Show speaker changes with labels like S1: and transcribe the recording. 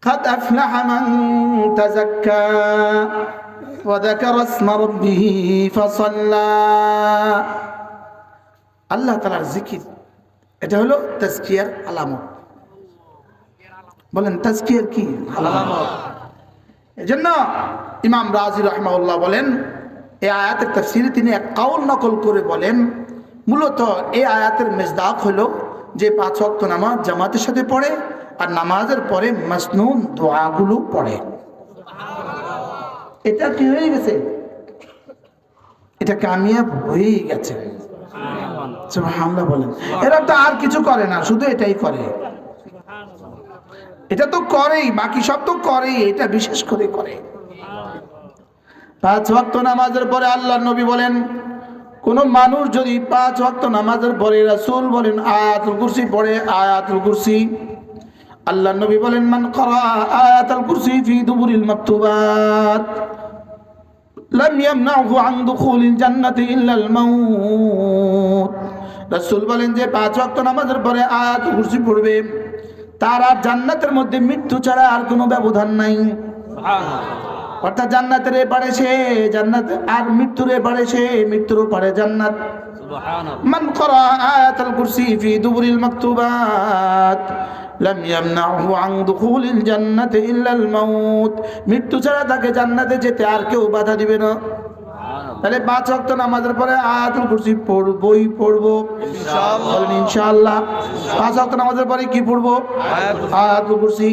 S1: قد أفلح من تزكى وذكر اسم ربه فصلى আল্লাহ তাআলার জিকির এটা হলো তাজকিয়ার আলামত। বলেন তাজকিয়ার কি আলামত? এজন্য ইমাম রাজি রাহিমাহুল্লাহ বলেন, এই আয়াতের তাফসীরে তিনি এক কাউল নকল করে বলেন, মূলত এই আয়াতের মিসদাক হলো যে 5 ওয়াক্ত নামাজ জামাতের সাথে পড়ে আর নামাজের পরে মাসনুন দোয়াগুলো পড়ে। এটা কি হয়ে গেছে? এটা কামিয়াব হয়ে গেছে। সুবহানাল্লাহ বলেন। এরা তো আর কিছু করে না, শুধু এটাই করে। এটা তো করেই, বাকি সব তো করেই, এটা বিশেষ করে করে। 5 ওয়াক্ত নামাজের পরে আল্লাহর নবী বলেন, কোন মানুষ যদি 5 ওয়াক্ত নামাজের পরে, রাসূল বলেন, আয়াতুল কুরসি পড়ে, আয়াতুল কুরসি, আল্লাহর নবী বলেন, মান ক্বারা আয়াতুল কুরসি ফি দুবুরিল মাকতুবাত লাম ইয়ামনাহু আন দুখুলিল জান্নাতি ইল্লাল মাউত। রাসূল বলেন যে 5 ওয়াক্ত নামাজের পরে আয়াতুল কুরসি পড়বে, তার আর জান্নাতের মধ্যে মৃত্যু ছাড়া আর কোনো ব্যবধান নাই। সুবহানাল্লাহ। অর্থাৎ জান্নাতের এপারে সে জান্নাত, আর মৃত্যুর এপারে সে মৃত্যুর ওপারে জান্নাত। সুবহানাল্লাহ। মান ক্বারা আয়াতুল কুরসি ফি দুবুরিল মাকতুবাত লাম ইয়ামনাহু আন দুখুলিল জান্নাতি ইল্লাল মাউত। মৃত্যু ছাড়া তাকে জান্নাতে যেতে আর কেউ বাধা দিবে না। তাহলে 5 ওয়াক্ত নামাজের পরে আয়াতুল কুরসি পড়বই পড়বো ইনশাআল্লাহ। ইনশাআল্লাহ 5 ওয়াক্ত নামাজের পরে কি পড়বো? আয়াতুল কুরসি।